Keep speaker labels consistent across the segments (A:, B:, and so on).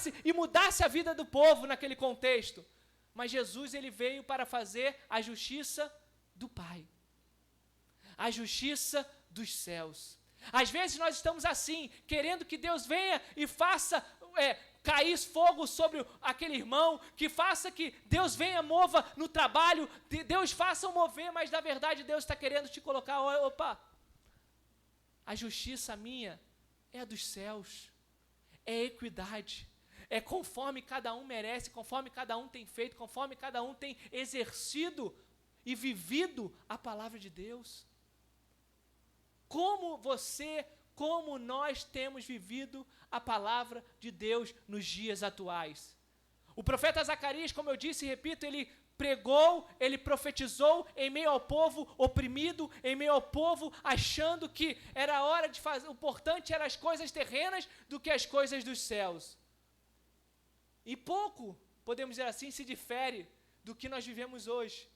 A: transformasse e mudasse a vida do povo naquele contexto. Mas Jesus, ele veio para fazer a justiça do Pai. A justiça dos céus. Às vezes nós estamos assim, querendo que Deus venha e faça cair fogo sobre aquele irmão, que faça que Deus venha, mova no trabalho, Deus faça o mover, mas na verdade Deus está querendo te colocar, opa, a justiça minha é a dos céus, é equidade, é conforme cada um merece, conforme cada um tem feito, conforme cada um tem exercido e vivido a palavra de Deus. Como nós temos vivido a palavra de Deus nos dias atuais. O profeta Zacarias, como eu disse e repito, ele pregou, ele profetizou em meio ao povo oprimido, em meio ao povo achando que era hora de fazer, o importante eram as coisas terrenas do que as coisas dos céus. E pouco, podemos dizer assim, se difere do que nós vivemos hoje.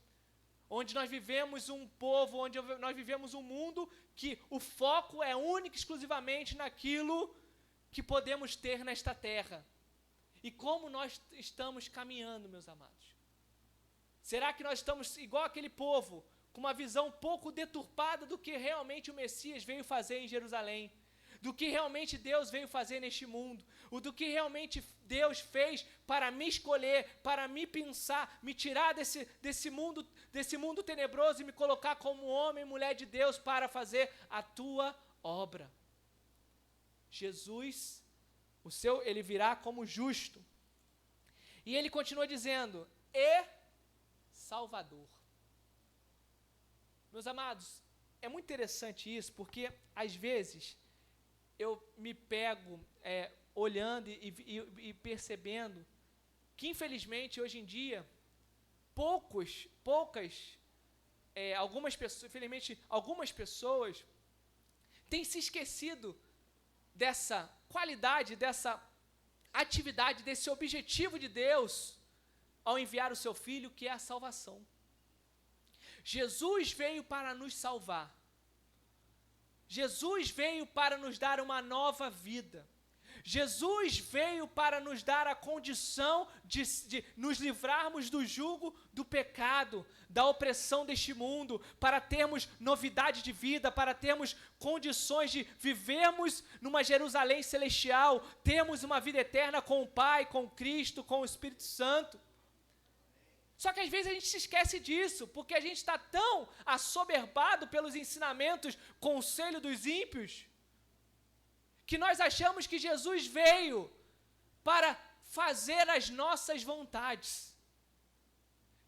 A: Onde nós vivemos um povo, onde nós vivemos um mundo que o foco é único e exclusivamente naquilo que podemos ter nesta terra. E como nós estamos caminhando, meus amados? Será que nós estamos igual aquele povo, com uma visão pouco deturpada do que realmente o Messias veio fazer em Jerusalém? Do que realmente Deus veio fazer neste mundo, do que realmente Deus fez para me escolher, para me pensar, me tirar desse mundo tenebroso e me colocar como homem e mulher de Deus para fazer a tua obra. Jesus, ele virá como justo. E ele continua dizendo, e Salvador. Meus amados, é muito interessante isso, porque às vezes eu me pego olhando e percebendo que, infelizmente, hoje em dia, algumas pessoas têm se esquecido dessa qualidade, dessa atividade, desse objetivo de Deus ao enviar o seu Filho, que é a salvação. Jesus veio para nos salvar. Jesus veio para nos dar uma nova vida. Jesus veio para nos dar a condição de nos livrarmos do jugo do pecado, da opressão deste mundo, para termos novidade de vida, para termos condições de vivermos numa Jerusalém celestial, termos uma vida eterna com o Pai, com Cristo, com o Espírito Santo. Só que às vezes a gente se esquece disso, porque a gente está tão assoberbado pelos ensinamentos, conselho dos ímpios, que nós achamos que Jesus veio para fazer as nossas vontades.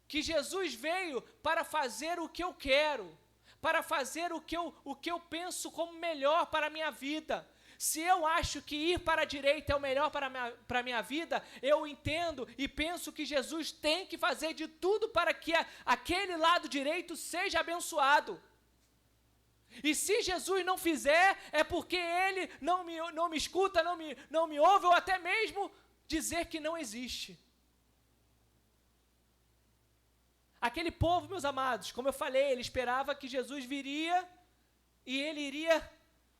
A: Que Jesus veio para fazer o que eu quero, para fazer o que eu penso como melhor para a minha vida. Se eu acho que ir para a direita é o melhor para a minha vida, eu entendo e penso que Jesus tem que fazer de tudo para que aquele lado direito seja abençoado. E se Jesus não fizer, é porque ele não me escuta, não me ouve, ou até mesmo dizer que não existe. Aquele povo, meus amados, como eu falei, ele esperava que Jesus viria e ele iria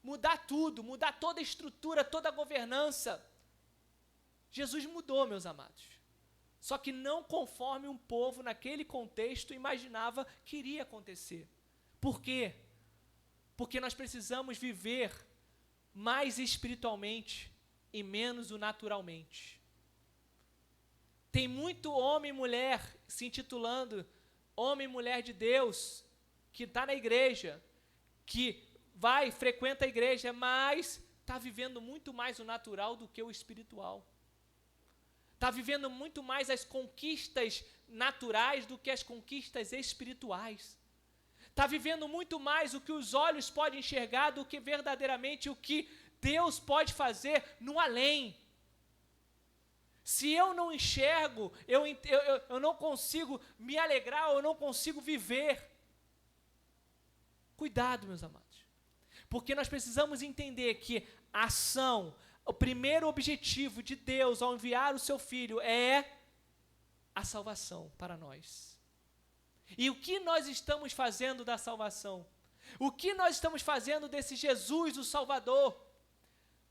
A: mudar tudo, mudar toda a estrutura, toda a governança. Jesus mudou, meus amados. Só que não conforme um povo naquele contexto imaginava que iria acontecer. Por quê? Porque nós precisamos viver mais espiritualmente e menos o naturalmente. Tem muito homem e mulher se intitulando homem e mulher de Deus, que está na igreja, que frequenta a igreja, mas está vivendo muito mais o natural do que o espiritual. Está vivendo muito mais as conquistas naturais do que as conquistas espirituais. Está vivendo muito mais o que os olhos podem enxergar do que verdadeiramente o que Deus pode fazer no além. Se eu não enxergo, eu não consigo me alegrar, eu não consigo viver. Cuidado, meus amados. Porque nós precisamos entender que a ação, o primeiro objetivo de Deus ao enviar o seu Filho é a salvação para nós. E o que nós estamos fazendo da salvação? O que nós estamos fazendo desse Jesus, o Salvador?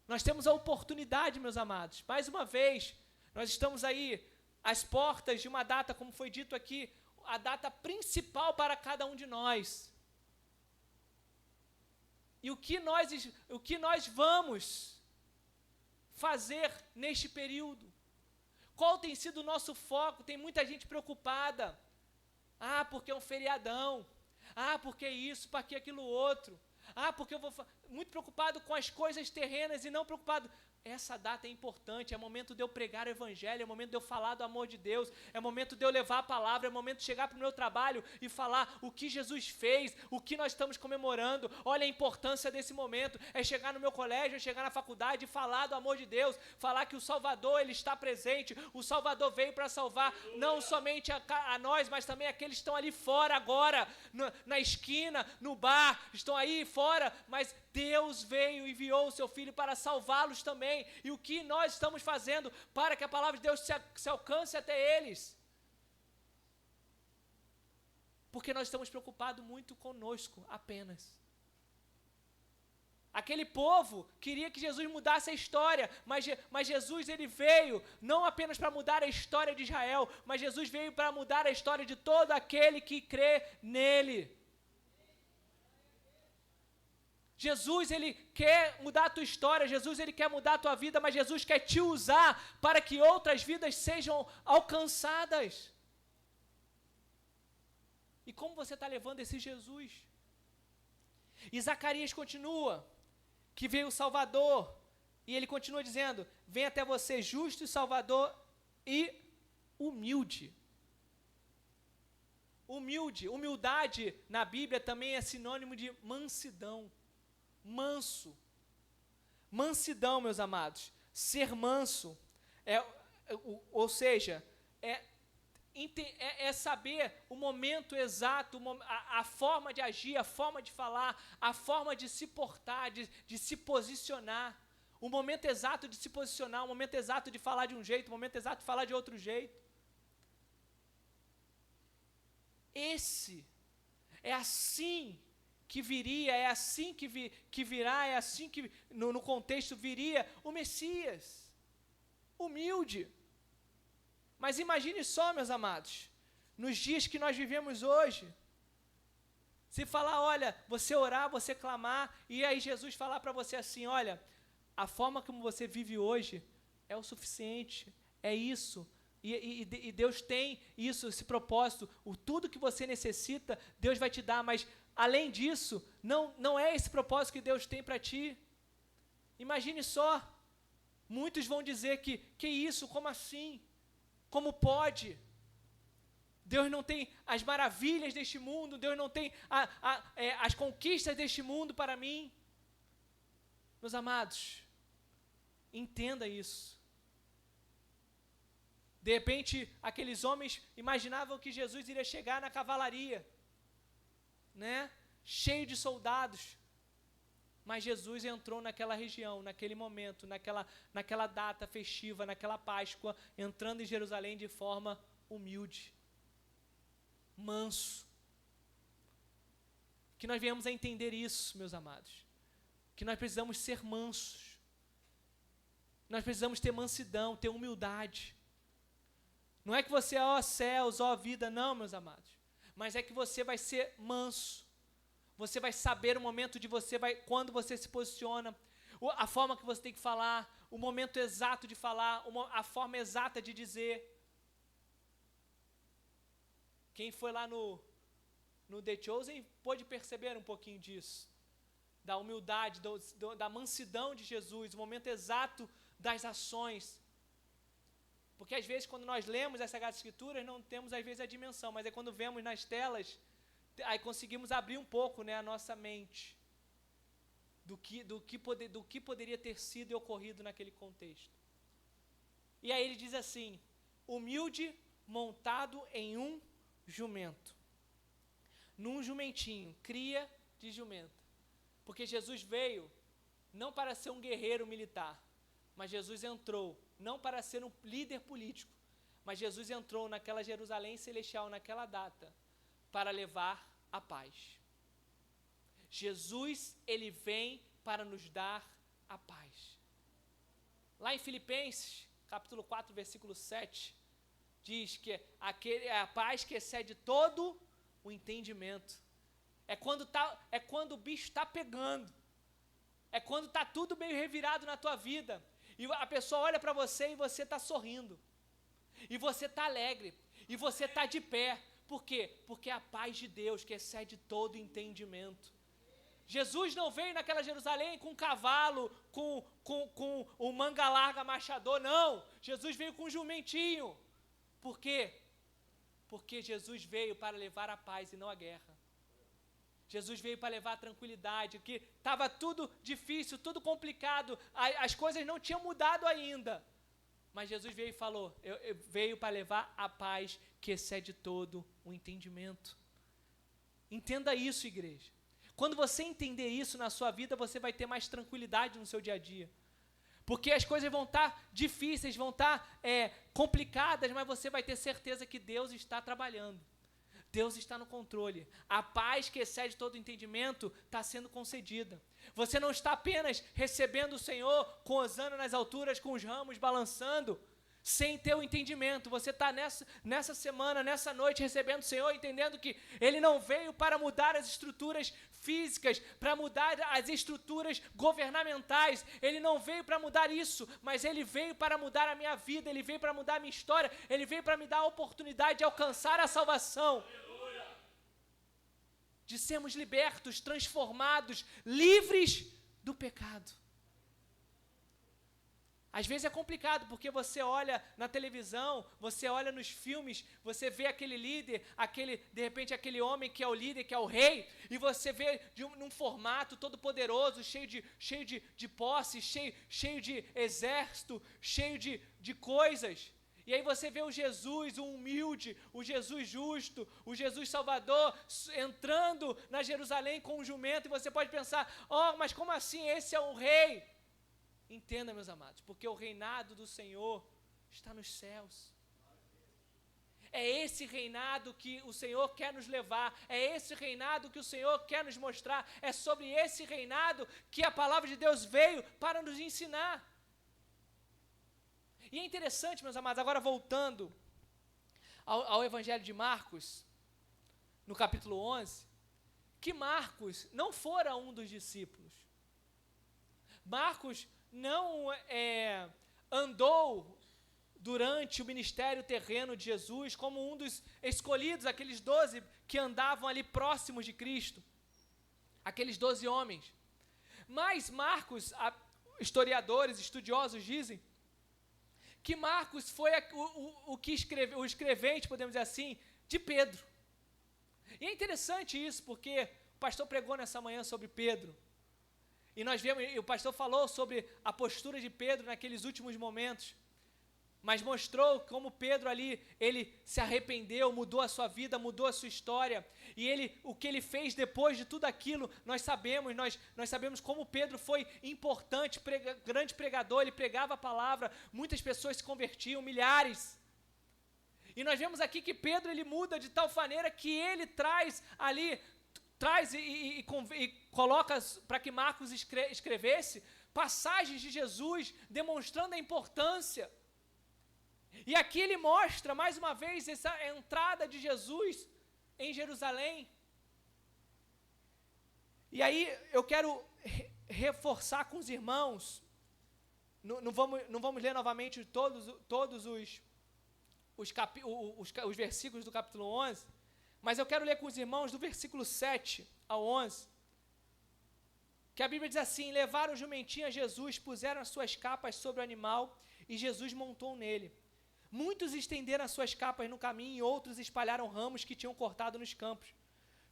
A: Nós temos a oportunidade, meus amados. Mais uma vez, nós estamos aí às portas de uma data, como foi dito aqui, a data principal para cada um de nós. E o que nós vamos fazer neste período? Qual tem sido o nosso foco? Tem muita gente preocupada. Ah, porque é um feriadão. Ah, porque isso, porque aquilo outro. Ah, porque eu vou... Muito preocupado com as coisas terrenas e não preocupado... Essa data é importante, é momento de eu pregar o evangelho, é momento de eu falar do amor de Deus, é momento de eu levar a palavra, é momento de chegar para o meu trabalho e falar o que Jesus fez, o que nós estamos comemorando. Olha a importância desse momento, é chegar no meu colégio, é chegar na faculdade e falar do amor de Deus, falar que o Salvador, Ele está presente, o Salvador veio para salvar não somente a nós, mas também aqueles que estão ali fora agora, na esquina, no bar, estão aí fora, mas Deus veio e enviou o seu Filho para salvá-los também. E o que nós estamos fazendo para que a palavra de Deus se alcance até eles? Porque nós estamos preocupados muito conosco apenas. Aquele povo queria que Jesus mudasse a história, mas Jesus ele veio não apenas para mudar a história de Israel, mas Jesus veio para mudar a história de todo aquele que crê nele. Jesus, Ele quer mudar a tua história, Jesus, Ele quer mudar a tua vida, mas Jesus quer te usar para que outras vidas sejam alcançadas. E como você está levando esse Jesus? E Zacarias continua, que veio o Salvador, e ele continua dizendo, vem até você justo e Salvador e humilde. Humildade na Bíblia também é sinônimo de mansidão. Manso. Mansidão, meus amados. Ser manso ou seja, é saber o momento exato, a forma de agir, a forma de falar, a forma de se portar, de se posicionar. O momento exato de se posicionar, o momento exato de falar de um jeito, o momento exato de falar de outro jeito. É assim que viria, é assim que virá, é assim que no contexto viria o Messias, humilde. Mas imagine só, meus amados, nos dias que nós vivemos hoje, se falar, olha, você orar, você clamar, e aí Jesus falar para você assim, olha, a forma como você vive hoje é o suficiente, é isso. E Deus tem isso, esse propósito, tudo que você necessita, Deus vai te dar, mas além disso, não é esse propósito que Deus tem para ti. Imagine só, muitos vão dizer que isso, como assim? Como pode? Deus não tem as maravilhas deste mundo, Deus não tem as conquistas deste mundo para mim. Meus amados, entenda isso. De repente, aqueles homens imaginavam que Jesus iria chegar na cavalaria, né? Cheio de soldados. Mas Jesus entrou naquela região, naquele momento, naquela data festiva, naquela Páscoa, entrando em Jerusalém de forma humilde, manso. Que nós venhamos a entender isso, meus amados. Que nós precisamos ser mansos. Nós precisamos ter mansidão, ter humildade. Não é que você, ó céus, ó vida, não, meus amados. Mas é que você vai ser manso. Você vai saber o momento de quando você se posiciona, a forma que você tem que falar, o momento exato de falar, a forma exata de dizer. Quem foi lá no The Chosen pôde perceber um pouquinho disso. Da humildade, da mansidão de Jesus, o momento exato das ações. Porque às vezes quando nós lemos as Sagradas Escrituras, não temos às vezes a dimensão, mas é quando vemos nas telas, aí conseguimos abrir um pouco, né, a nossa mente do que poderia ter sido e ocorrido naquele contexto. E aí ele diz assim, humilde montado em um jumento. Num jumentinho, cria de jumenta. Porque Jesus veio não para ser um guerreiro militar, mas Jesus entrou não para ser um líder político, mas Jesus entrou naquela Jerusalém celestial, naquela data, para levar a paz. Jesus, ele vem para nos dar a paz. Lá em Filipenses, capítulo 4, versículo 7, diz que é a paz que excede todo o entendimento. É quando o bicho está pegando. É quando está tudo meio revirado na tua vida. E a pessoa olha para você e você está sorrindo. E você está alegre. E você está de pé. Por quê? Porque é a paz de Deus que excede todo entendimento. Jesus não veio naquela Jerusalém com um cavalo, com um manga larga machador, não. Jesus veio com um jumentinho. Por quê? Porque Jesus veio para levar a paz e não a guerra. Jesus veio para levar a tranquilidade, que estava tudo difícil, tudo complicado, as coisas não tinham mudado ainda. Mas Jesus veio e falou, veio para levar a paz que excede todo o entendimento. Entenda isso, igreja. Quando você entender isso na sua vida, você vai ter mais tranquilidade no seu dia a dia. Porque as coisas vão estar difíceis, vão estar complicadas, mas você vai ter certeza que Deus está trabalhando. Deus está no controle. A paz que excede todo entendimento está sendo concedida. Você não está apenas recebendo o Senhor com hosana nas alturas, com os ramos balançando, sem ter o entendimento. Você está nessa semana, nessa noite, recebendo o Senhor, entendendo que Ele não veio para mudar as estruturas físicas, para mudar as estruturas governamentais. Ele não veio para mudar isso, mas Ele veio para mudar a minha vida, Ele veio para mudar a minha história, Ele veio para me dar a oportunidade de alcançar a salvação. De sermos libertos, transformados, livres do pecado. Às vezes é complicado, porque você olha na televisão, você olha nos filmes, você vê aquele líder, de repente aquele homem que é o líder, que é o rei, e você vê num formato todo poderoso, cheio de posse, cheio de exército, cheio de coisas. E aí você vê o Jesus, o humilde, o Jesus justo, o Jesus Salvador, entrando na Jerusalém com um jumento, e você pode pensar, mas como assim esse é um rei? Entenda, meus amados, porque o reinado do Senhor está nos céus. É esse reinado que o Senhor quer nos levar, é esse reinado que o Senhor quer nos mostrar, é sobre esse reinado que a palavra de Deus veio para nos ensinar. E é interessante, meus amados, agora voltando ao Evangelho de Marcos, no capítulo 11, que Marcos não fora um dos discípulos. Marcos não andou durante o ministério terreno de Jesus como um dos escolhidos, aqueles 12 que andavam ali próximos de Cristo, aqueles 12 homens. Mas Marcos, historiadores, estudiosos dizem, que Marcos foi o escrevente, podemos dizer assim, de Pedro. E é interessante isso, porque o pastor pregou nessa manhã sobre Pedro. E o pastor falou sobre a postura de Pedro naqueles últimos momentos. Mas mostrou como Pedro ali, ele se arrependeu, mudou a sua vida, mudou a sua história. E o que ele fez depois de tudo aquilo, nós sabemos como Pedro foi importante, grande pregador, ele pregava a palavra, muitas pessoas se convertiam, milhares. E nós vemos aqui que Pedro, ele muda de tal maneira que ele traz e coloca para que Marcos escrevesse passagens de Jesus, demonstrando a importância. E aqui ele mostra, mais uma vez, essa entrada de Jesus em Jerusalém. E aí eu quero reforçar com os irmãos, não vamos ler novamente todos os versículos do capítulo 11, mas eu quero ler com os irmãos do versículo 7 ao 11, que a Bíblia diz assim: levaram o jumentinho a Jesus, puseram as suas capas sobre o animal, e Jesus montou nele. Muitos estenderam as suas capas no caminho e outros espalharam ramos que tinham cortado nos campos.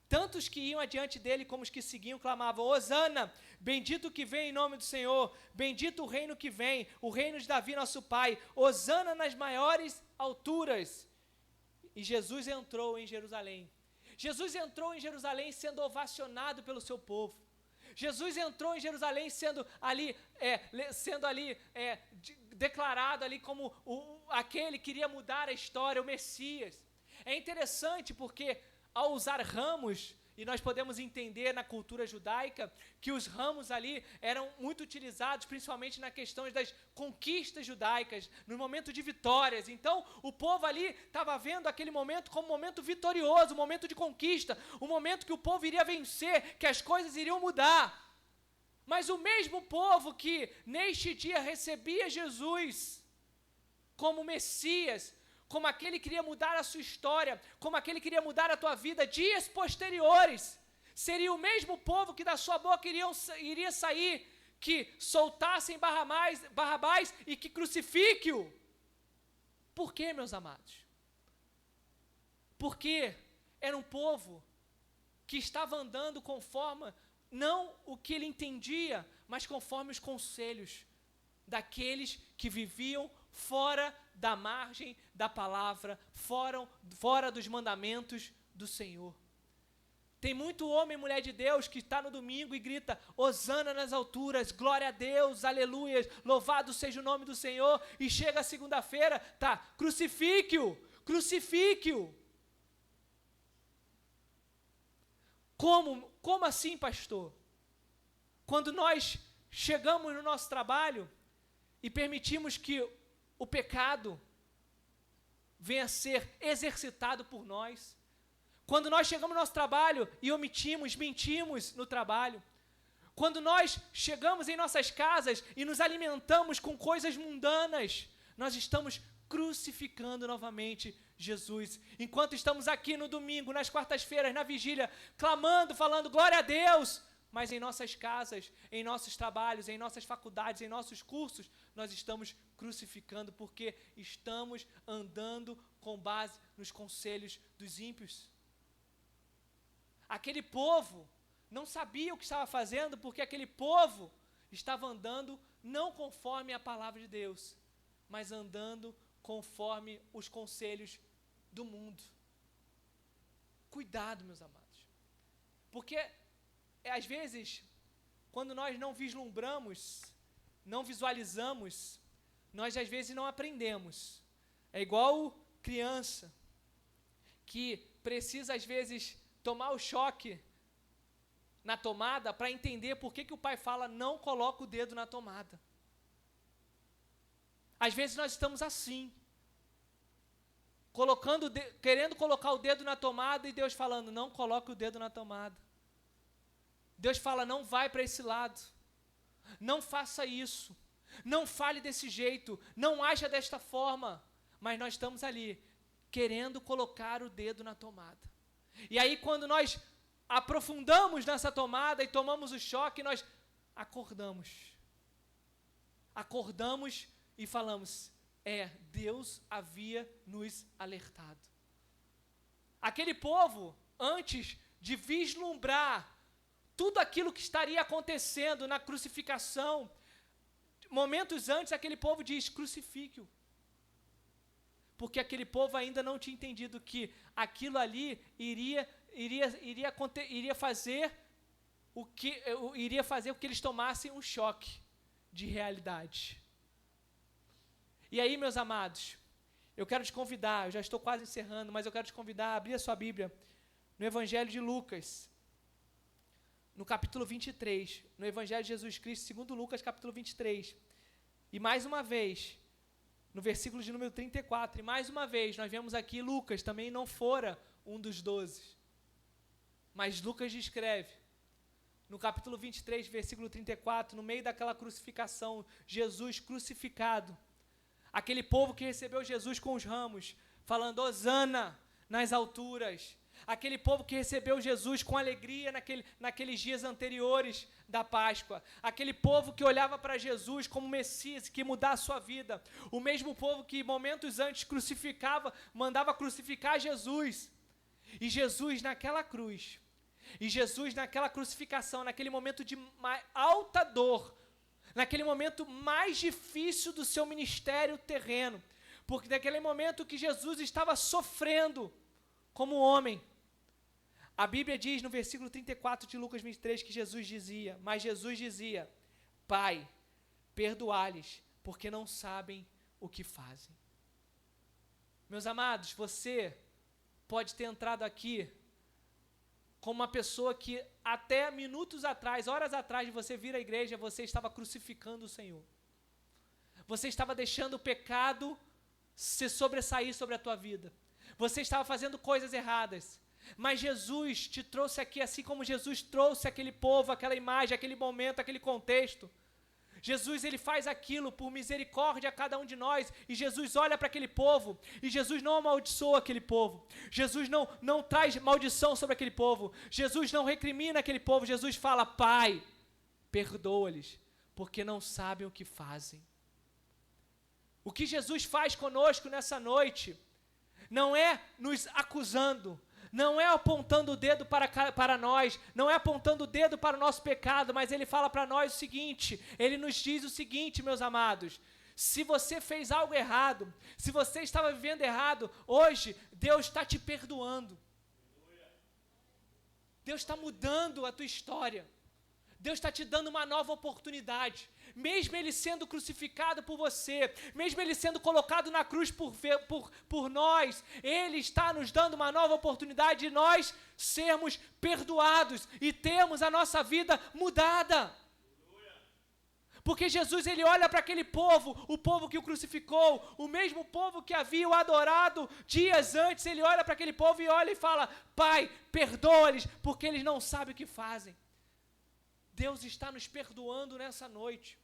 A: Tantos que iam adiante dele como os que seguiam clamavam: Hosana, bendito o que vem em nome do Senhor, bendito o reino que vem, o reino de Davi nosso pai, Hosana nas maiores alturas. E Jesus entrou em Jerusalém. Jesus entrou em Jerusalém sendo ovacionado pelo seu povo. Jesus entrou em Jerusalém sendo ali declarado ali como aquele que iria mudar a história, o Messias. É interessante porque ao usar ramos, e nós podemos entender na cultura judaica que os ramos ali eram muito utilizados, principalmente na questão das conquistas judaicas, no momento de vitórias. Então, o povo ali estava vendo aquele momento como um momento vitorioso, um momento de conquista, um momento que o povo iria vencer, que as coisas iriam mudar. Mas o mesmo povo que neste dia recebia Jesus como Messias, como aquele que iria mudar a sua história, como aquele que iria mudar a tua vida, dias posteriores, seria o mesmo povo que da sua boca iria sair, que soltassem Barrabás e que crucifique-o. Por quê, meus amados? Porque era um povo que estava andando conforme, não o que ele entendia, mas conforme os conselhos daqueles que viviam fora da margem da palavra, fora dos mandamentos do Senhor. Tem muito homem e mulher de Deus que está no domingo e grita, hosana nas alturas, glória a Deus, aleluia, louvado seja o nome do Senhor, e chega a segunda-feira, tá, crucifique-o, crucifique-o. Como assim, pastor? Quando nós chegamos no nosso trabalho e permitimos que o pecado venha a ser exercitado por nós, quando nós chegamos no nosso trabalho e mentimos no trabalho, quando nós chegamos em nossas casas e nos alimentamos com coisas mundanas, nós estamos crucificando novamente Jesus. Enquanto estamos aqui no domingo, nas quartas-feiras, na vigília, clamando, falando glória a Deus, mas em nossas casas, em nossos trabalhos, em nossas faculdades, em nossos cursos, nós estamos crucificando porque estamos andando com base nos conselhos dos ímpios. Aquele povo não sabia o que estava fazendo porque aquele povo estava andando não conforme a palavra de Deus, mas andando conforme os conselhos do mundo. Cuidado, meus amados, porque às vezes, quando nós não vislumbramos, não visualizamos, nós às vezes não aprendemos. É igual criança que precisa às vezes tomar o choque na tomada para entender por que o pai fala não coloca o dedo na tomada. Às vezes nós estamos assim, querendo colocar o dedo na tomada e Deus falando não coloque o dedo na tomada. Deus fala não vai para esse lado, não faça isso, não fale desse jeito, não haja desta forma, mas nós estamos ali querendo colocar o dedo na tomada. E aí quando nós aprofundamos nessa tomada e tomamos o choque, nós acordamos e falamos, Deus havia nos alertado. Aquele povo, antes de vislumbrar tudo aquilo que estaria acontecendo na crucificação, momentos antes aquele povo diz, crucifique-o. Porque aquele povo ainda não tinha entendido que aquilo ali iria fazer o que eles tomassem um choque de realidade. E aí, meus amados, eu quero te convidar, eu já estou quase encerrando, mas eu quero te convidar a abrir a sua Bíblia no Evangelho de Lucas, no capítulo 23, no Evangelho de Jesus Cristo, segundo Lucas, capítulo 23. E mais uma vez, no versículo de número 34, e mais uma vez, nós vemos aqui Lucas, também não fora um dos 12. Mas Lucas descreve, no capítulo 23, versículo 34, no meio daquela crucificação, Jesus crucificado, aquele povo que recebeu Jesus com os ramos, falando, hosana nas alturas, aquele povo que recebeu Jesus com alegria naqueles dias anteriores da Páscoa, aquele povo que olhava para Jesus como Messias, que ia mudar a sua vida, o mesmo povo que momentos antes mandava crucificar Jesus, e Jesus naquela cruz, e Jesus naquela crucificação, naquele momento de alta dor, naquele momento mais difícil do seu ministério terreno, porque naquele momento que Jesus estava sofrendo como homem, a Bíblia diz no versículo 34 de Lucas 23 que Jesus dizia, Pai, perdoai-lhes, porque não sabem o que fazem. Meus amados, você pode ter entrado aqui como uma pessoa que até minutos atrás, horas atrás de você vir à igreja, você estava crucificando o Senhor. Você estava deixando o pecado se sobressair sobre a tua vida. Você estava fazendo coisas erradas. Mas Jesus te trouxe aqui, assim como Jesus trouxe aquele povo, aquela imagem, aquele momento, aquele contexto. Jesus, ele faz aquilo por misericórdia a cada um de nós, e Jesus olha para aquele povo, e Jesus não amaldiçoa aquele povo, Jesus não traz maldição sobre aquele povo, Jesus não recrimina aquele povo, Jesus fala: Pai, perdoa-lhes, porque não sabem o que fazem. O que Jesus faz conosco nessa noite, não é nos acusando, não é apontando o dedo para nós, não é apontando o dedo para o nosso pecado, mas Ele fala para nós o seguinte, Ele nos diz o seguinte, meus amados: se você fez algo errado, se você estava vivendo errado, hoje Deus está te perdoando. Deus está mudando a tua história. Deus está te dando uma nova oportunidade. Mesmo Ele sendo crucificado por você, mesmo Ele sendo colocado na cruz por nós, Ele está nos dando uma nova oportunidade de nós sermos perdoados e termos a nossa vida mudada. Porque Jesus, Ele olha para aquele povo, o povo que o crucificou, o mesmo povo que havia o adorado dias antes, Ele olha para aquele povo e olha e fala: Pai, perdoa-lhes, porque eles não sabem o que fazem. Deus está nos perdoando nessa noite.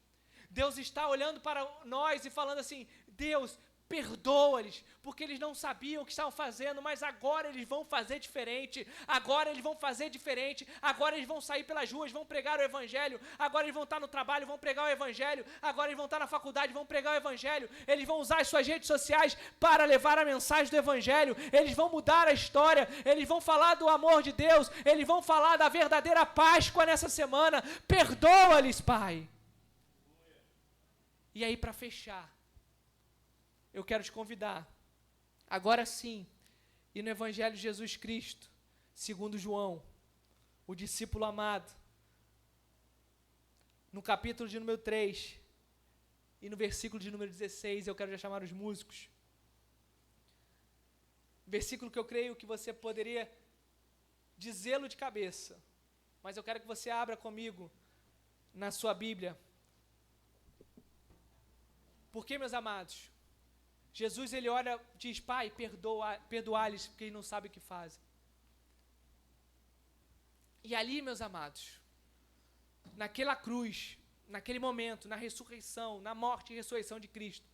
A: Deus está olhando para nós e falando assim: Deus, perdoa-lhes, porque eles não sabiam o que estavam fazendo, mas agora eles vão fazer diferente, agora eles vão fazer diferente, agora eles vão sair pelas ruas, vão pregar o Evangelho, agora eles vão estar no trabalho, vão pregar o Evangelho, agora eles vão estar na faculdade, vão pregar o Evangelho, eles vão usar as suas redes sociais para levar a mensagem do Evangelho, eles vão mudar a história, eles vão falar do amor de Deus, eles vão falar da verdadeira Páscoa nessa semana. Perdoa-lhes, Pai. E aí, para fechar, eu quero te convidar, agora sim, e no Evangelho de Jesus Cristo, segundo João, o discípulo amado, no capítulo de número 3, e no versículo de número 16, eu quero já chamar os músicos, versículo que eu creio que você poderia dizê-lo de cabeça, mas eu quero que você abra comigo na sua Bíblia. Porque, meus amados, Jesus, Ele olha, diz: Pai, perdoa-lhes, porque eles não sabem o que fazem. E ali, meus amados, naquela cruz, naquele momento, na ressurreição, na morte e ressurreição de Cristo,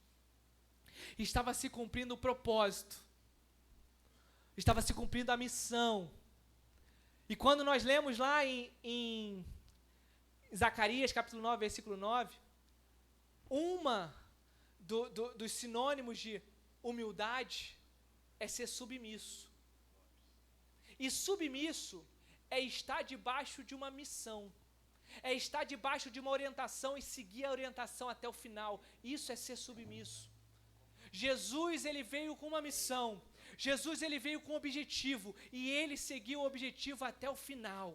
A: estava se cumprindo o propósito, estava se cumprindo a missão. E quando nós lemos lá em Zacarias, capítulo 9, versículo 9, dos sinônimos de humildade é ser submisso. E submisso é estar debaixo de uma missão, é estar debaixo de uma orientação e seguir a orientação até o final. Isso é ser submisso. Jesus, Ele veio com uma missão, Jesus, Ele veio com um objetivo, e Ele seguiu o objetivo até o final.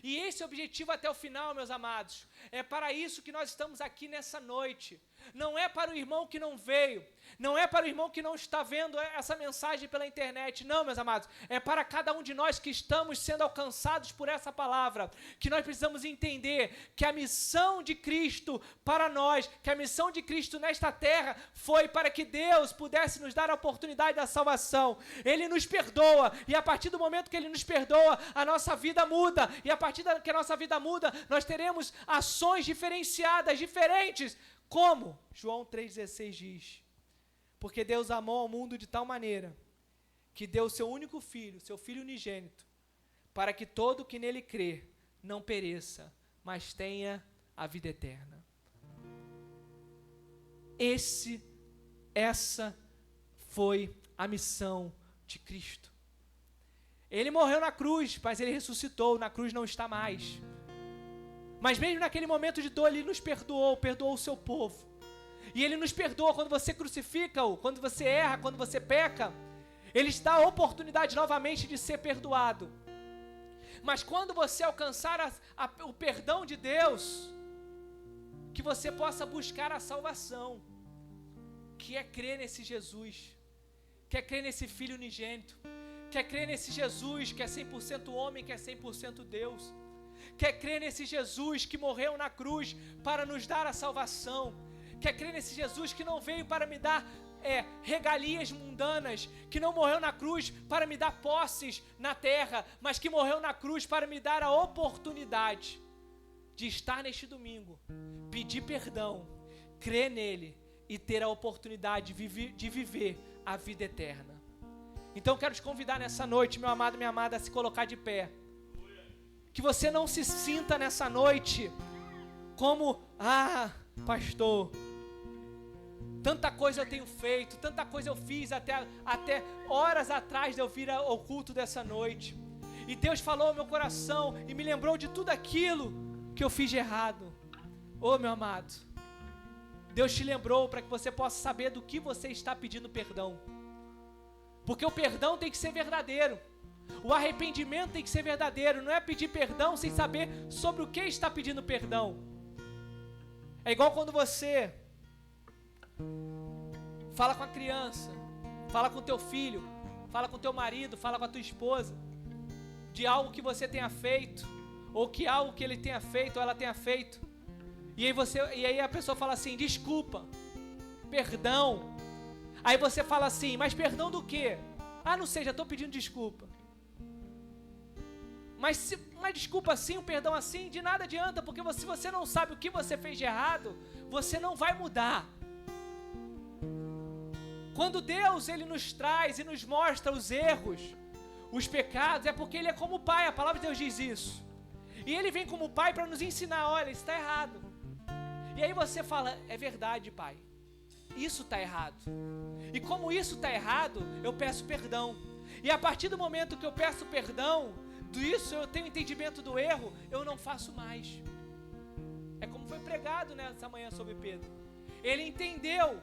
A: E esse objetivo até o final, meus amados, é para isso que nós estamos aqui nessa noite. Não é para o irmão que não veio, não é para o irmão que não está vendo essa mensagem pela internet, não, meus amados, é para cada um de nós que estamos sendo alcançados por essa palavra, que nós precisamos entender que a missão de Cristo para nós, que a missão de Cristo nesta terra foi para que Deus pudesse nos dar a oportunidade da salvação. Ele nos perdoa, e a partir do momento que Ele nos perdoa, a nossa vida muda, e a partir que a nossa vida muda, nós teremos ações diferenciadas, diferentes. Como? João 3,16 diz: porque Deus amou ao mundo de tal maneira que deu o seu único filho, seu filho unigênito, para que todo que nele crê não pereça, mas tenha a vida eterna. Essa foi a missão de Cristo. Ele morreu na cruz, mas Ele ressuscitou, na cruz não está mais. Mas mesmo naquele momento de dor, Ele nos perdoou o seu povo. E Ele nos perdoa quando você crucifica-o, quando você erra, quando você peca. Ele te dá a oportunidade novamente de ser perdoado. Mas quando você alcançar o perdão de Deus, que você possa buscar a salvação, que é crer nesse Jesus, que é crer nesse Filho unigênito, Quer crer nesse Jesus que é 100% homem, que é 100% Deus. Quer crer nesse Jesus que morreu na cruz para nos dar a salvação. Quer crer nesse Jesus que não veio para me dar regalias mundanas, que não morreu na cruz para me dar posses na terra, mas que morreu na cruz para me dar a oportunidade de estar neste domingo, pedir perdão, crer nele e ter a oportunidade de viver a vida eterna. Então quero te convidar nessa noite, meu amado, minha amada, a se colocar de pé. Que você não se sinta nessa noite como, pastor, tanta coisa eu tenho feito, tanta coisa eu fiz até horas atrás de eu vir ao culto dessa noite. E Deus falou ao meu coração e me lembrou de tudo aquilo que eu fiz de errado. Meu amado, Deus te lembrou para que você possa saber do que você está pedindo perdão. Porque o perdão tem que ser verdadeiro. O arrependimento tem que ser verdadeiro. Não é pedir perdão sem saber sobre o que está pedindo perdão. É igual quando você fala com a criança, fala com o teu filho, fala com o teu marido, fala com a tua esposa de algo que você tenha feito, ou que algo que ele tenha feito ou ela tenha feito. E aí a pessoa fala assim: desculpa, perdão. Aí você fala assim: mas perdão do quê? Não sei, já estou pedindo desculpa. Mas desculpa assim, um perdão assim, de nada adianta, porque se você não sabe o que você fez de errado, você não vai mudar. Quando Deus ele nos traz e nos mostra os erros, os pecados, é porque Ele é como Pai, a palavra de Deus diz isso. E Ele vem como Pai para nos ensinar: olha, isso está errado. E aí você fala: é verdade, Pai, isso está errado. E como isso está errado, eu peço perdão. E a partir do momento que eu peço perdão, disso eu tenho entendimento do erro, eu não faço mais. É como foi pregado nessa manhã sobre Pedro. Ele entendeu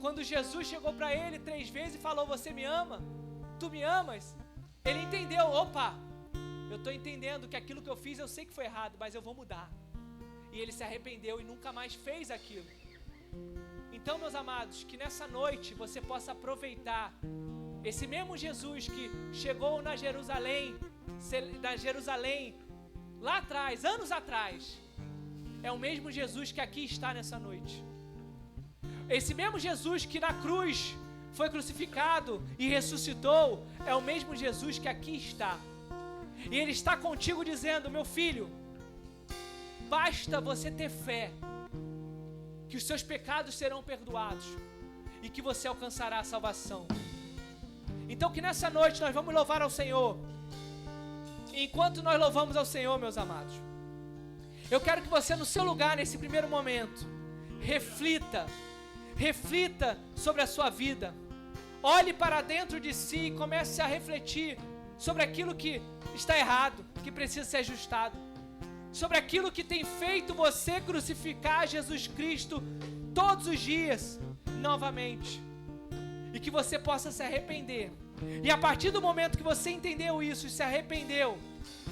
A: quando Jesus chegou para ele 3 vezes e falou: você me ama? Tu me amas? Ele entendeu: opa, eu estou entendendo que aquilo que eu fiz eu sei que foi errado, mas eu vou mudar. E ele se arrependeu e nunca mais fez aquilo. Então, meus amados, que nessa noite você possa aproveitar esse mesmo Jesus que chegou na Jerusalém lá atrás, anos atrás, é o mesmo Jesus que aqui está nessa noite. Esse mesmo Jesus que na cruz foi crucificado e ressuscitou, é o mesmo Jesus que aqui está. E Ele está contigo dizendo: meu filho, basta você ter fé, que os seus pecados serão perdoados e que você alcançará a salvação. Então que nessa noite nós vamos louvar ao Senhor. E enquanto nós louvamos ao Senhor, meus amados, eu quero que você no seu lugar, nesse primeiro momento, reflita sobre a sua vida. Olhe para dentro de si e comece a refletir sobre aquilo que está errado, que precisa ser ajustado, sobre aquilo que tem feito você crucificar Jesus Cristo todos os dias, novamente, e que você possa se arrepender. E a partir do momento que você entendeu isso e se arrependeu,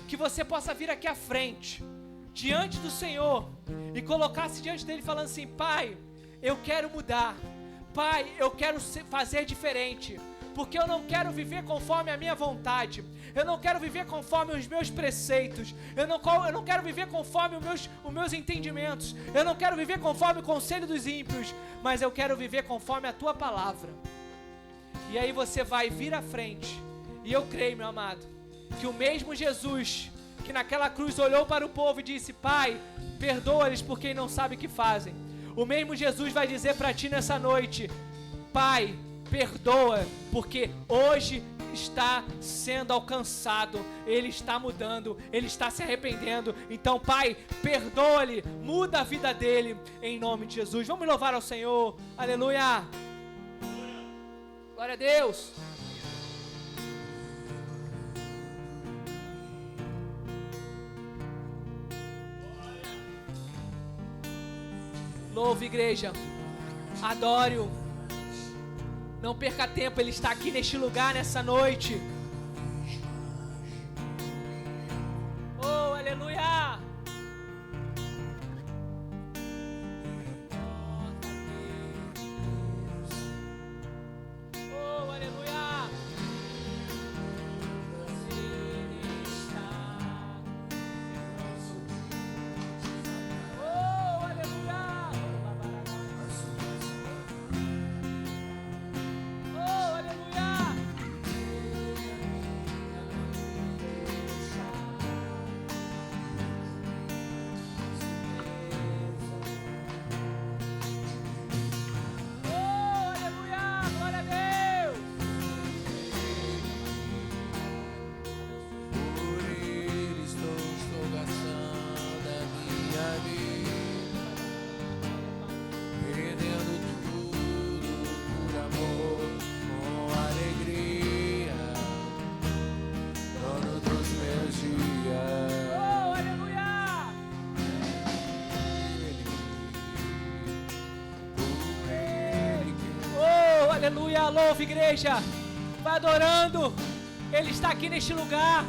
A: que você possa vir aqui à frente, diante do Senhor, e colocar-se diante dele falando assim: Pai, eu quero mudar. Pai, eu quero fazer diferente, porque eu não quero viver conforme a minha vontade, eu não quero viver conforme os meus preceitos, eu não quero viver conforme os meus entendimentos, eu não quero viver conforme o conselho dos ímpios, mas eu quero viver conforme a Tua palavra. E aí você vai vir à frente, e eu creio, meu amado, que o mesmo Jesus que naquela cruz olhou para o povo e disse: Pai, perdoa-lhes porque não sabem o que fazem, o mesmo Jesus vai dizer para ti nessa noite: Pai, perdoa, porque hoje está sendo alcançado, ele está mudando, ele está se arrependendo. Então, Pai, perdoa-lhe, muda a vida dele, em nome de Jesus. Vamos louvar ao Senhor, aleluia, glória a Deus. Louve, igreja, adore-o. Não perca tempo, Ele está aqui neste lugar, nessa noite. Oh, aleluia! Oh, aleluia! Aleluia, louva, igreja. Vai adorando. Ele está aqui neste lugar.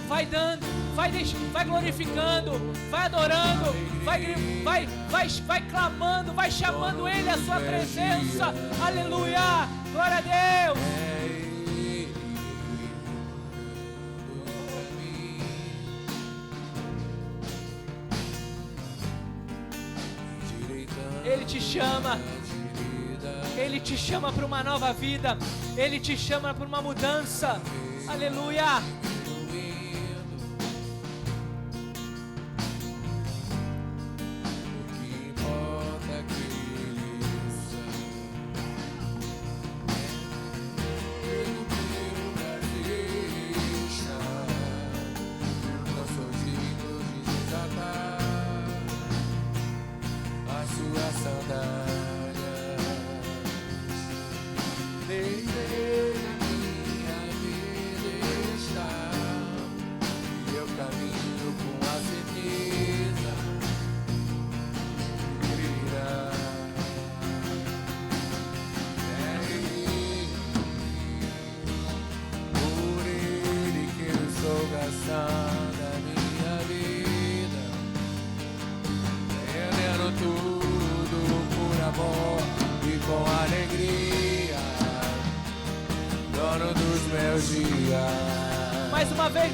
A: Vai dando, vai glorificando, vai adorando, vai clamando, vai chamando Ele à sua presença. Aleluia, glória a Deus. Ele te chama. Ele te chama para uma nova vida. Ele te chama para uma mudança. Aleluia.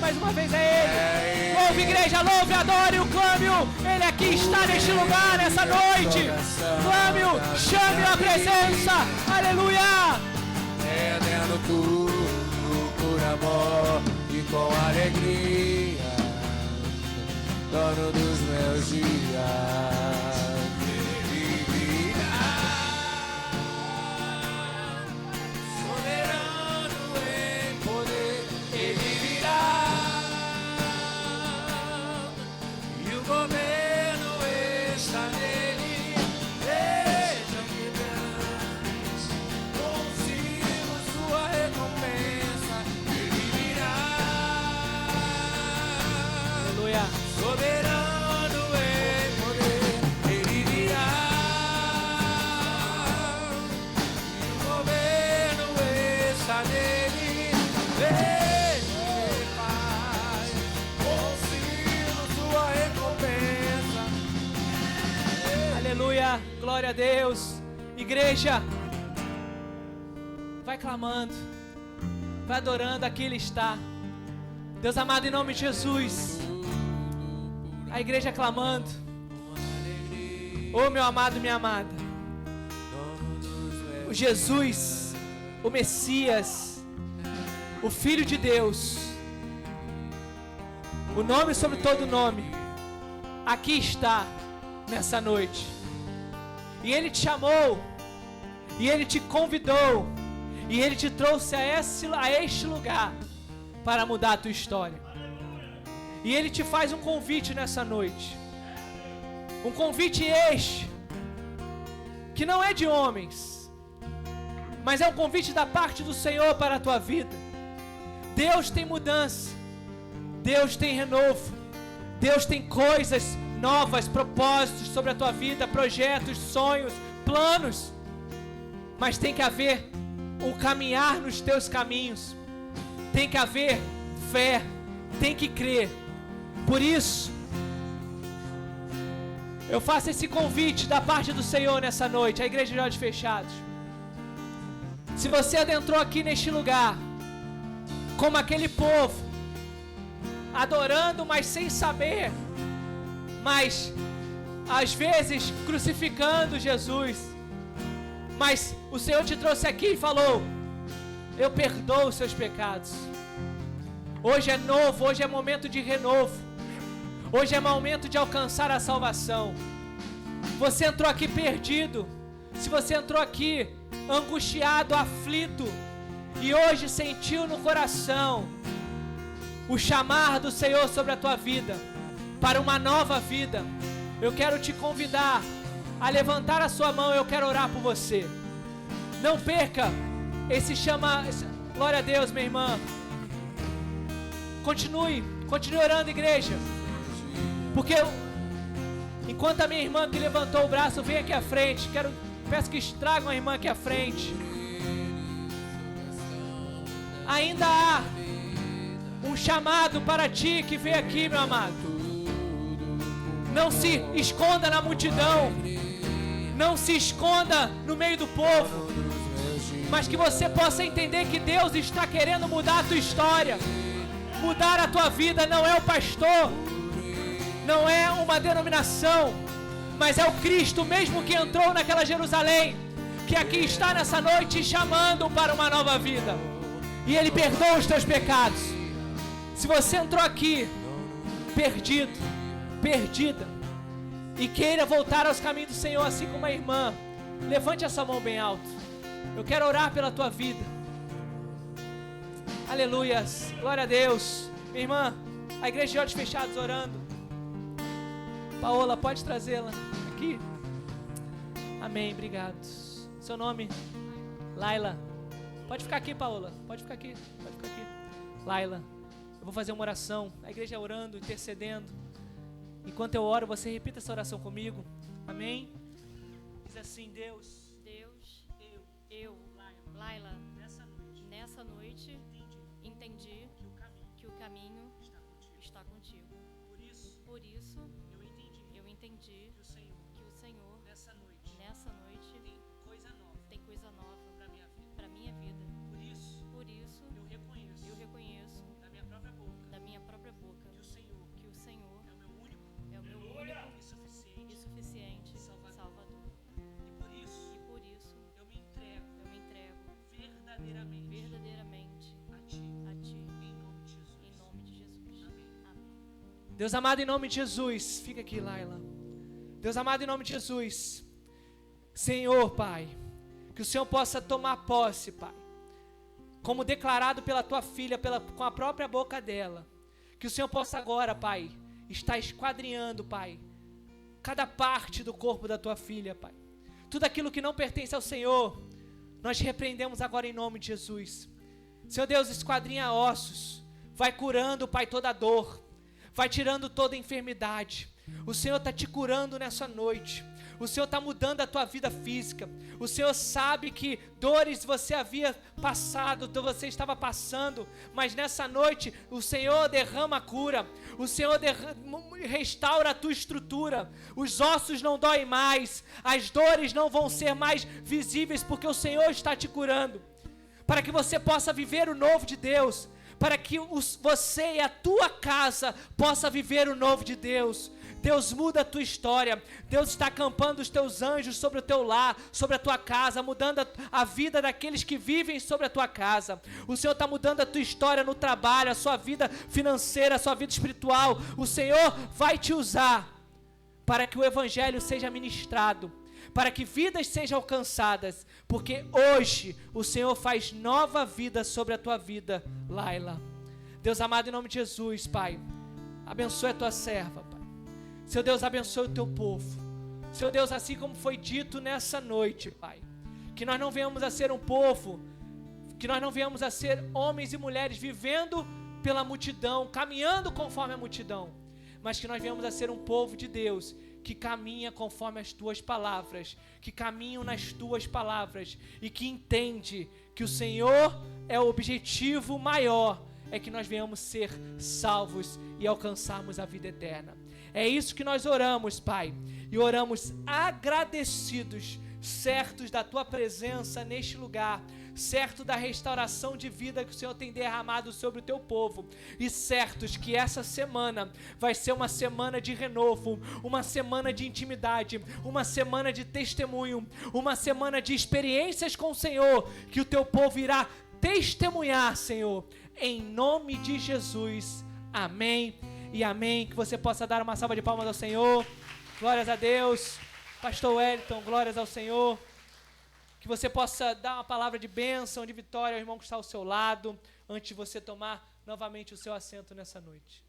A: Mais uma vez é Ele. Louve, igreja, louve, adore-o, clame-o. Ele aqui está neste lugar, nessa noite. Clame-o, chame-o à presença. Aleluia.
B: Rendendo tudo por amor e com alegria, dono dos meus dias.
A: Aleluia, glória a Deus. Igreja, vai clamando, vai adorando, aqui Ele está. Deus amado, em nome de Jesus, a igreja clamando. Oh, meu amado, minha amada, o Jesus, o Messias, o Filho de Deus, o nome sobre todo nome, aqui está nessa noite. E Ele te chamou, e Ele te convidou, e Ele te trouxe a este lugar para mudar a tua história. E Ele te faz um convite nessa noite. Um convite este, que não é de homens, mas é um convite da parte do Senhor para a tua vida. Deus tem mudança, Deus tem renovo, Deus tem coisas novas, propósitos sobre a tua vida, projetos, sonhos, planos. Mas tem que haver um caminhar nos teus caminhos. Tem que haver fé, tem que crer. Por isso, eu faço esse convite da parte do Senhor nessa noite, a igreja de olhos fechados. Se você adentrou aqui neste lugar, como aquele povo, adorando, mas sem saber, mas às vezes crucificando Jesus, mas o Senhor te trouxe aqui e falou: eu perdoo os seus pecados. Hoje é novo, hoje é momento de renovo, hoje é momento de alcançar a salvação. Você entrou aqui perdido, se você entrou aqui angustiado, aflito, e hoje sentiu no coração o chamar do Senhor sobre a tua vida, para uma nova vida, eu quero te convidar a levantar a sua mão. Eu quero orar por você. Não perca esse chama. Glória a Deus, minha irmã. Continue orando, igreja, porque enquanto a minha irmã que levantou o braço vem aqui à frente, peço que tragam a irmã aqui à frente. Ainda há um chamado para ti que vem aqui, meu amado. Não se esconda na multidão. Não se esconda no meio do povo. Mas que você possa entender que Deus está querendo mudar a tua história. Mudar a tua vida. Não é o pastor, não é uma denominação, mas é o Cristo mesmo que entrou naquela Jerusalém, que aqui está nessa noite chamando para uma nova vida. E Ele perdoa os teus pecados. Se você entrou aqui perdido, perdida, e queira voltar aos caminhos do Senhor, assim como a irmã, levante a sua mão bem alto. Eu quero orar pela tua vida. Aleluias, glória a Deus. Minha irmã, a igreja de olhos fechados orando. Paola, pode trazê-la aqui. Amém, obrigado. Seu nome? Laila. Pode ficar aqui, Paola. Pode ficar aqui. Laila, eu vou fazer uma oração. A igreja orando, intercedendo. Enquanto eu oro, você repita essa oração comigo. Amém? Diz assim: Deus, eu,
C: Laila, nessa noite, entendi que o caminho está contigo. Por isso, eu entendi que o Senhor, nessa noite, tem coisa nova para minha vida. Por isso, eu reconheço da minha própria boca que o Senhor é o meu único e suficiente Salvador. E por isso, eu me entrego verdadeiramente a Ti, em nome de Jesus. Amém.
A: Deus amado, em nome de Jesus, fica aqui, Laila. Deus amado, em nome de Jesus, Senhor, Pai, que o Senhor possa tomar posse, Pai, como declarado pela Tua filha, com a própria boca dela, que o Senhor possa agora, Pai, estar esquadrinhando, Pai, cada parte do corpo da Tua filha, Pai. Tudo aquilo que não pertence ao Senhor, nós repreendemos agora em nome de Jesus. Senhor Deus, esquadrinha ossos, vai curando, Pai, toda dor, vai tirando toda enfermidade. O Senhor está te curando nessa noite. O Senhor está mudando a tua vida física. O Senhor sabe que dores você havia passado, você estava passando, mas nessa noite o Senhor derrama a cura. O Senhor restaura a tua estrutura. Os ossos não doem mais, as dores não vão ser mais visíveis, porque o Senhor está te curando, para que você possa viver o novo de Deus, para que você e a tua casa possa viver o novo de Deus. Deus muda a tua história. Deus está acampando os teus anjos sobre o teu lar, sobre a tua casa, mudando a vida daqueles que vivem sobre a tua casa. O Senhor está mudando a tua história no trabalho, a sua vida financeira, a sua vida espiritual. O Senhor vai te usar para que o evangelho seja ministrado, para que vidas sejam alcançadas, porque hoje o Senhor faz nova vida sobre a tua vida, Laila. Deus amado, em nome de Jesus, Pai, abençoe a tua serva, Pai. Seu Deus, abençoe o teu povo. Seu Deus, assim como foi dito nessa noite, Pai, que nós não venhamos a ser um povo, que nós não venhamos a ser homens e mulheres vivendo pela multidão, caminhando conforme a multidão, mas que nós venhamos a ser um povo de Deus, que caminha conforme as tuas palavras, que caminham nas tuas palavras e que entende que o Senhor é o objetivo maior, é que nós venhamos ser salvos e alcançarmos a vida eterna. É isso que nós oramos, Pai, e oramos agradecidos, certos da Tua presença neste lugar, certo da restauração de vida que o Senhor tem derramado sobre o Teu povo, e certos que essa semana vai ser uma semana de renovo, uma semana de intimidade, uma semana de testemunho, uma semana de experiências com o Senhor, que o Teu povo irá testemunhar, Senhor, em nome de Jesus. Amém e amém. Que você possa dar uma salva de palmas ao Senhor. Glórias a Deus. Pastor Wellington, glórias ao Senhor. Que você possa dar uma palavra de bênção, de vitória ao irmão que está ao seu lado, antes de você tomar novamente o seu assento nessa noite.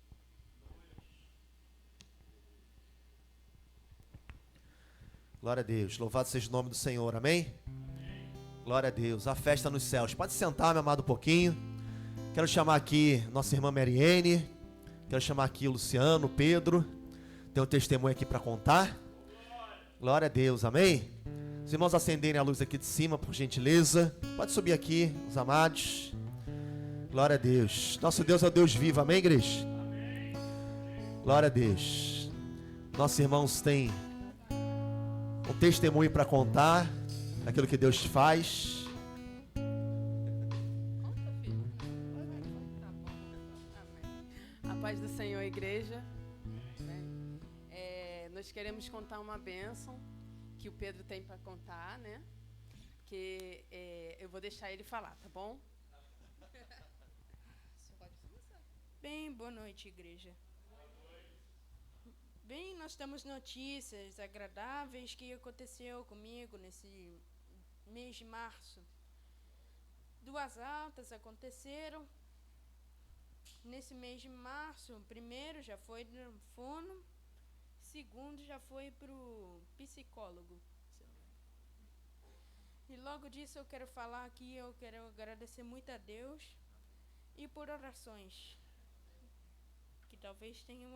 D: Glória a Deus, louvado seja o nome do Senhor, amém? Glória a Deus, a festa nos céus. Pode sentar, meu amado, um pouquinho. Quero chamar aqui nossa irmã Mariene, quero chamar aqui o Luciano, o Pedro, tem um testemunho aqui para contar. Glória a Deus, amém? Os irmãos acenderem a luz aqui de cima, por gentileza. Pode subir aqui, os amados. Glória a Deus. Nosso Deus é o Deus vivo, amém, igreja? Glória a Deus. Nossos irmãos têm um testemunho para contar daquilo que Deus faz.
E: A paz do Senhor, igreja. Nós queremos contar uma bênção que o Pedro tem para contar, né? Que eu vou deixar ele falar, tá bom?
F: Bem, boa noite, igreja. Bem, nós temos notícias agradáveis que aconteceu comigo nesse mês de março. 2 altas aconteceram nesse mês de março. O primeiro já foi no fono, segundo já foi para o psicólogo. E logo disso eu quero falar aqui, eu quero agradecer muito a Deus e por orações que talvez tenham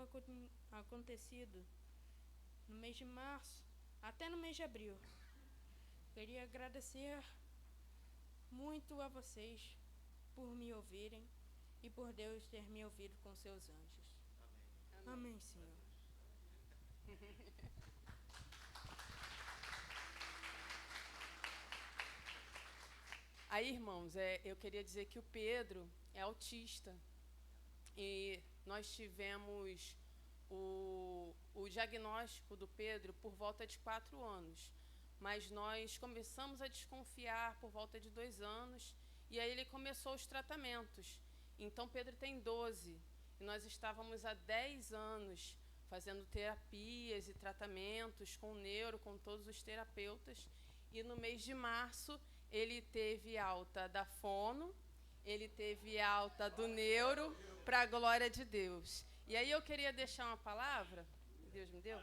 F: acontecido no mês de março, até no mês de abril. Queria agradecer muito a vocês por me ouvirem e por Deus ter me ouvido com seus anjos. Amém, Amém, Senhor.
E: Aí, irmãos, eu queria dizer que o Pedro é autista. E nós tivemos o diagnóstico do Pedro por volta de 4 anos. Mas nós começamos a desconfiar por volta de 2 anos. E aí ele começou os tratamentos. Então, Pedro tem 12. E nós estávamos há 10 anos fazendo terapias e tratamentos com o neuro, com todos os terapeutas. E no mês de março, ele teve alta da fono, ele teve alta do neuro, para a glória de Deus. E aí eu queria deixar uma palavra, Deus me deu.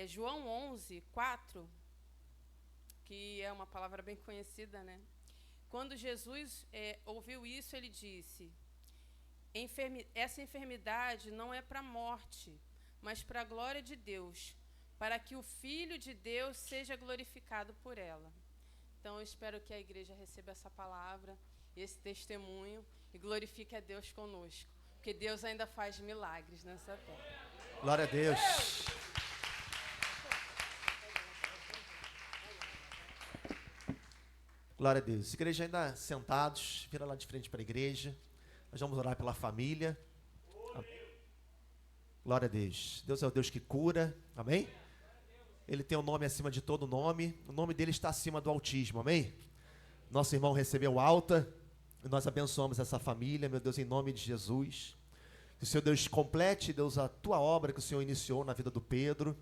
E: João 11, 4, que é uma palavra bem conhecida, né? Quando Jesus ouviu isso, ele disse: essa enfermidade não é para a morte, mas para a glória de Deus, para que o Filho de Deus seja glorificado por ela. Então, eu espero que a igreja receba essa palavra, esse testemunho, e glorifique a Deus conosco, porque Deus ainda faz milagres nessa terra.
D: Glória a Deus. Glória a Deus. Igreja ainda sentados, vira lá de frente para a igreja. Nós vamos orar pela família. Glória a Deus. Deus é o Deus que cura. Amém? Ele tem um nome acima de todo nome. O nome dele está acima do autismo. Amém? Nosso irmão recebeu alta. E nós abençoamos essa família, meu Deus, em nome de Jesus. Que o Senhor Deus complete, Deus, a tua obra que o Senhor iniciou na vida do Pedro.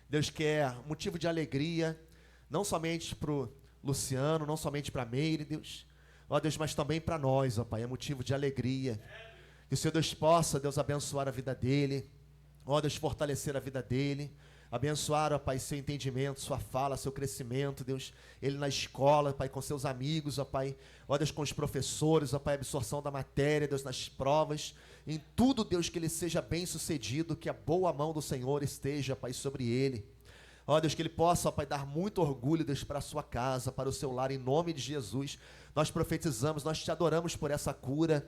D: Deus, que é motivo de alegria, não somente para o Luciano, não somente para a Meire, Deus. Ó Deus, mas também para nós, ó Pai, é motivo de alegria. Que o Senhor Deus possa, Deus, abençoar a vida dele. Ó Deus, fortalecer a vida dele. Abençoar, ó Pai, seu entendimento, sua fala, seu crescimento, Deus. Ele na escola, Pai, com seus amigos, ó Pai. Ó Deus, com os professores, ó Pai, absorção da matéria, Deus, nas provas. Em tudo, Deus, que ele seja bem sucedido, que a boa mão do Senhor esteja, Pai, sobre ele. Ó Deus, que ele possa, ó Pai, dar muito orgulho, Deus, para a sua casa, para o seu lar, em nome de Jesus. Nós profetizamos, nós te adoramos por essa cura.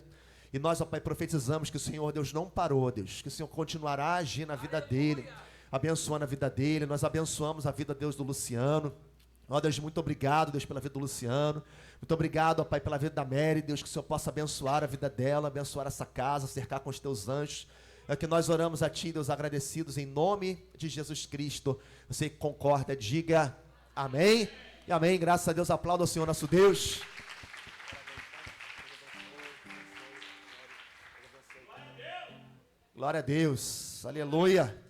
D: E nós, ó Pai, profetizamos que o Senhor, Deus, não parou, Deus. Que o Senhor continuará a agir na vida dele, abençoando a vida dele. Nós abençoamos a vida, Deus, do Luciano. Ó Deus, muito obrigado, Deus, pela vida do Luciano. Muito obrigado, ó Pai, pela vida da Mary, Deus, que o Senhor possa abençoar a vida dela, abençoar essa casa, cercar com os teus anjos. É que nós oramos a Ti, Deus, agradecidos em nome de Jesus Cristo. Você que concorda, diga amém. E amém, graças a Deus, aplauda o Senhor nosso Deus. Glória a Deus, aleluia.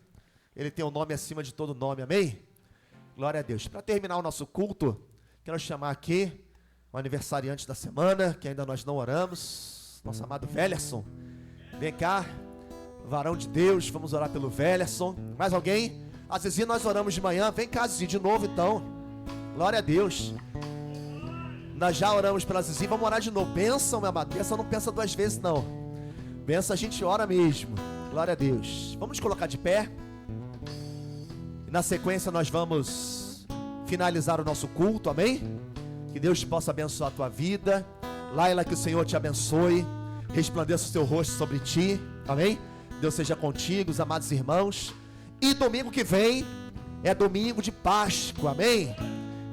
D: Ele tem um nome acima de todo nome, amém? Glória a Deus. Para terminar o nosso culto, quero chamar aqui o aniversariante da semana, que ainda nós não oramos, nosso amado Wellerson. Vem cá, varão de Deus, vamos orar pelo Wellerson. Mais alguém? A Zizi nós oramos de manhã, vem cá Zizi de novo então. Glória a Deus. Nós já oramos pela Zizi, vamos orar de novo. Bênção, meu amado, bênção não pensa 2 vezes não. Bênção a gente ora mesmo. Glória a Deus. Vamos colocar de pé. E na sequência nós vamos finalizar o nosso culto, amém? Que Deus possa abençoar a tua vida. Laila, que o Senhor te abençoe. Resplandeça o seu rosto sobre ti. Amém? Deus seja contigo, os amados irmãos. E domingo que vem é domingo de Páscoa. Amém?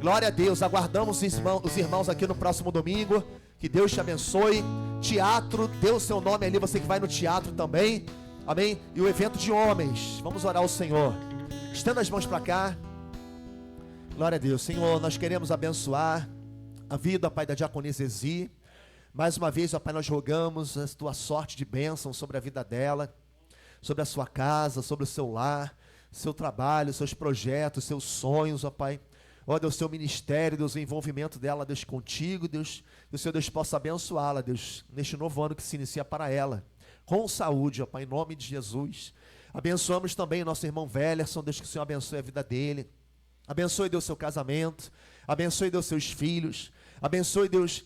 D: Glória a Deus. Aguardamos os irmãos aqui no próximo domingo. Que Deus te abençoe. Teatro, dê o seu nome ali, você que vai no teatro também. Amém? E o evento de homens. Vamos orar ao Senhor. Estenda as mãos para cá. Glória a Deus. Senhor, nós queremos abençoar a vida, Pai, da diaconisa Ezi. Mais uma vez, ó Pai, nós rogamos a tua sorte de bênção sobre a vida dela, sobre a sua casa, sobre o seu lar, seu trabalho, seus projetos, seus sonhos, ó Pai. Ó Deus, seu ministério, Deus, o envolvimento dela, Deus, contigo, Deus. Que o Senhor, Deus, possa abençoá-la, Deus, neste novo ano que se inicia para ela. Com saúde, ó Pai, em nome de Jesus. Abençoamos também o nosso irmão Wellerson, Deus, que o Senhor abençoe a vida dele. Abençoe, Deus, seu casamento. Abençoe, Deus, seus filhos. Abençoe, Deus,